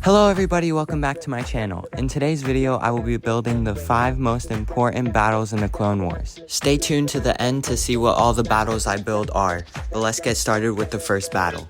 Hello everybody, welcome back to my channel. In today's video, I will be building the 5 most important battles in the Clone Wars. Stay tuned to the end to see what all the battles I build are, but let's get started with the first battle.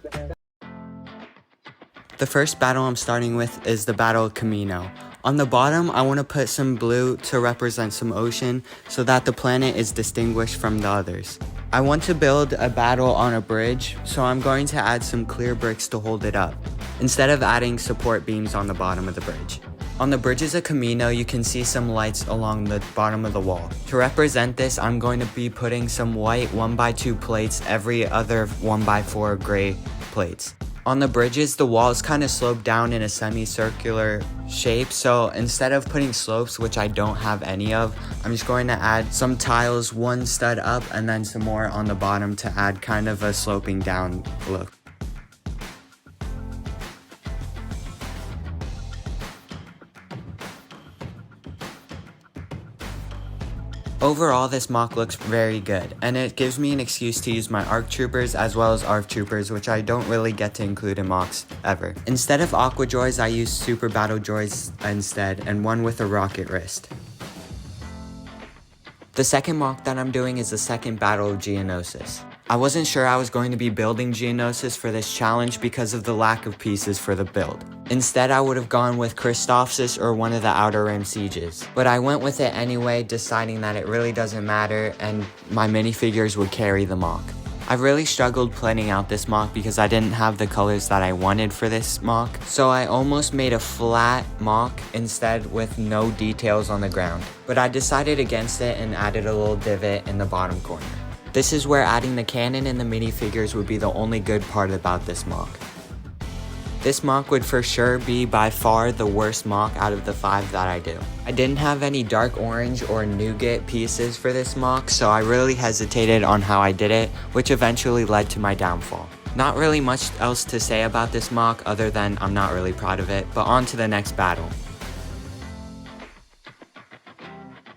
The first battle I'm starting with is the Battle of Kamino. On the bottom, I want to put some blue to represent some ocean so that the planet is distinguished from the others. I want to build a battle on a bridge, so I'm going to add some clear bricks to hold it up, instead of adding support beams on the bottom of the bridge. On the bridges of Kamino, you can see some lights along the bottom of the wall. To represent this, I'm going to be putting some white 1x2 plates every other 1x4 gray plates. On the bridges, the walls kind of slope down in a semicircular shape, so instead of putting slopes, which I don't have any of, I'm just going to add some tiles, one stud up and then some more on the bottom to add kind of a sloping down look. Overall, this mock looks very good, and it gives me an excuse to use my ARC troopers as well as ARC troopers, which I don't really get to include in mocks ever. Instead of Aqua Joys, I use Super Battle Joys instead, and one with a rocket wrist. The second mock that I'm doing is the second Battle of Geonosis. I wasn't sure I was going to be building Geonosis for this challenge because of the lack of pieces for the build. Instead, I would have gone with Christophsis or one of the Outer Rim Sieges. But I went with it anyway, deciding that it really doesn't matter and my minifigures would carry the mock. I really struggled planning out this mock because I didn't have the colors that I wanted for this mock, so I almost made a flat mock instead with no details on the ground. But I decided against it and added a little divot in the bottom corner. This is where adding the cannon and the minifigures would be the only good part about this mock. This mock would for sure be by far the worst mock out of the 5 that I do. I didn't have any dark orange or nougat pieces for this mock, so I really hesitated on how I did it, which eventually led to my downfall. Not really much else to say about this mock other than I'm not really proud of it, but on to the next battle.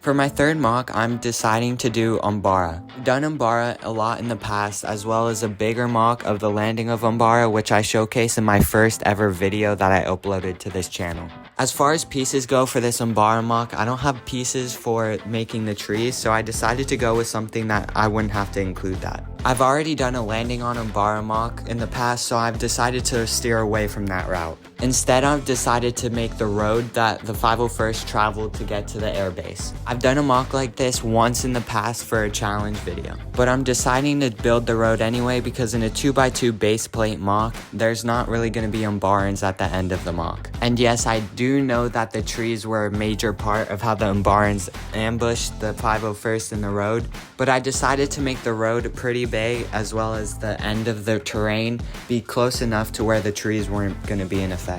For my third mock, I'm deciding to do Umbra. I've done Umbra a lot in the past, as well as a bigger mock of the landing of Umbra, which I showcased in my first ever video that I uploaded to this channel. As far as pieces go for this Umbra mock, I don't have pieces for making the trees, so I decided to go with something that I wouldn't have to include that. I've already done a landing on Umbra mock in the past, so I've decided to steer away from that route. Instead, I've decided to make the road that the 501st traveled to get to the airbase. I've done a mock like this once in the past for a challenge video, but I'm deciding to build the road anyway because in a 2x2 base plate mock, there's not really going to be Umbarans at the end of the mock. And yes, I do know that the trees were a major part of how the Umbarans ambushed the 501st in the road, but I decided to make the road pretty big as well as the end of the terrain be close enough to where the trees weren't going to be in effect.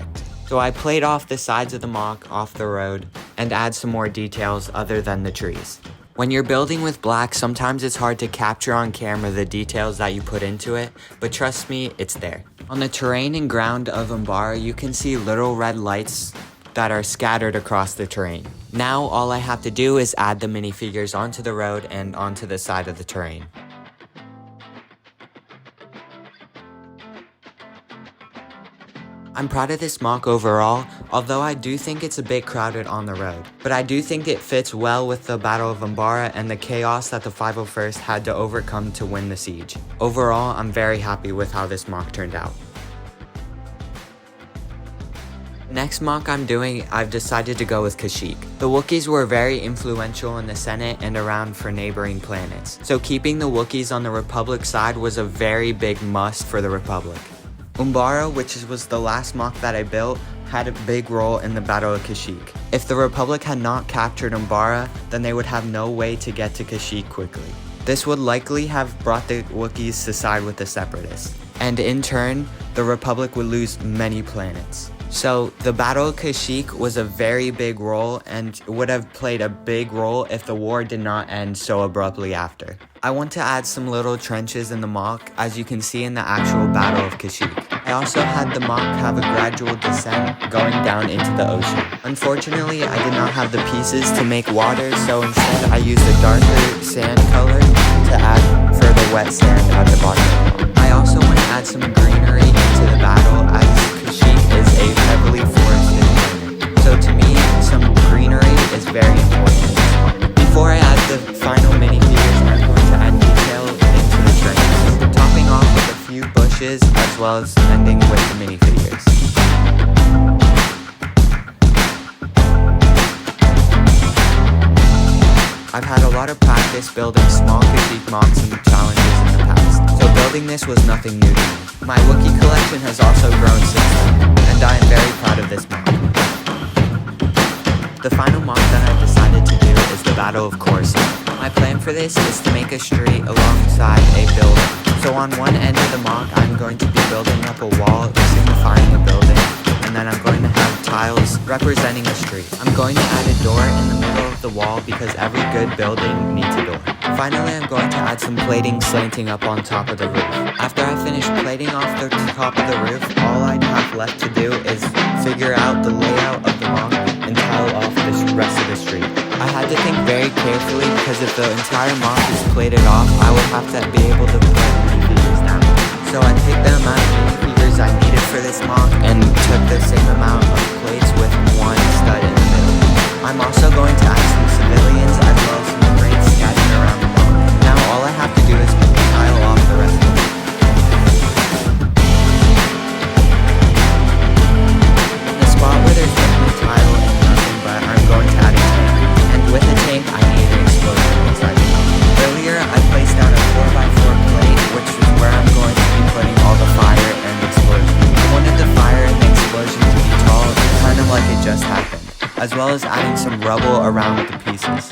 So I played off the sides of the mock off the road and add some more details other than the trees. When you're building with black, sometimes it's hard to capture on camera the details that you put into it, but trust me, it's there. On the terrain and ground of Umbra, you can see little red lights that are scattered across the terrain. Now all I have to do is add the minifigures onto the road and onto the side of the terrain. I'm proud of this mock overall, although I do think it's a bit crowded on the road. But I do think it fits well with the Battle of Umbra and the chaos that the 501st had to overcome to win the siege. Overall, I'm very happy with how this mock turned out. Next mock I'm doing, I've decided to go with Kashyyyk. The Wookiees were very influential in the Senate and around for neighboring planets, so keeping the Wookiees on the Republic side was a very big must for the Republic. Umbra, which was the last mock that I built, had a big role in the Battle of Kashyyyk. If the Republic had not captured Umbra, then they would have no way to get to Kashyyyk quickly. This would likely have brought the Wookiees to side with the Separatists, and in turn, the Republic would lose many planets. So the Battle of Kashyyyk was a very big role and would have played a big role if the war did not end so abruptly after. I want to add some little trenches in the mock, as you can see in the actual Battle of Kashyyyk. I also had the mock have a gradual descent going down into the ocean. Unfortunately, I did not have the pieces to make water, so instead I used a darker sand color to add further wet sand at the bottom of the mock. I also want to add some greenery into the battle, as Kashyyyk is a heavily forested well as ending with the minifigures. I've had a lot of practice building small Kashyyyk mocks and challenges in the past, so building this was nothing new to me. My Wookiee collection has also grown since then, and I am very proud of this mock. The final mock that I've decided to do is the Battle of Coruscant. My plan for this is to make a street alongside a building. So on one end of the mock, I'm going to be building up a wall signifying a building, and then I'm going to have tiles representing a street. I'm going to add a door in the middle of the wall because every good building needs a door. Finally, I'm going to add some plating slanting up on top of the roof. After I finish plating off the top of the roof, all I'd have left to do is figure out the layout of the mock and tile off the rest of the street. I had to think very carefully because if the entire mock is plated off, I would have to be able to put minifigures down. So I picked the amount of minifigures I needed for this mock and took the same amount of plates with one stud in the middle. I'm also going to add some civilians as well as some crates scattered around the mock. Now all I have to do is tile off the rest of it. The spot where there's no tile and nothing but I'm going to add a tank. And with a tank I need an explosion inside it. Earlier I placed down a 4x4 plate, which is where I'm going to be putting all the fire and explosion. I wanted the fire and the explosion to be tall, kind of like it just happened, as well as adding some rubble around the pieces.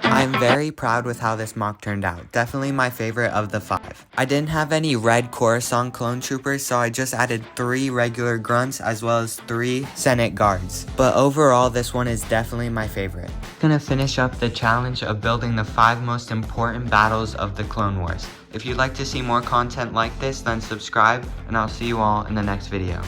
I'm very proud with how this mock turned out, definitely my favorite of the 5. I didn't have any red Coruscant clone troopers, so I just added 3 regular grunts as well as 3 Senate guards. But overall, this one is definitely my favorite. Gonna finish up the challenge of building the 5 most important battles of the Clone Wars. If you'd like to see more content like this, then subscribe, and I'll see you all in the next video.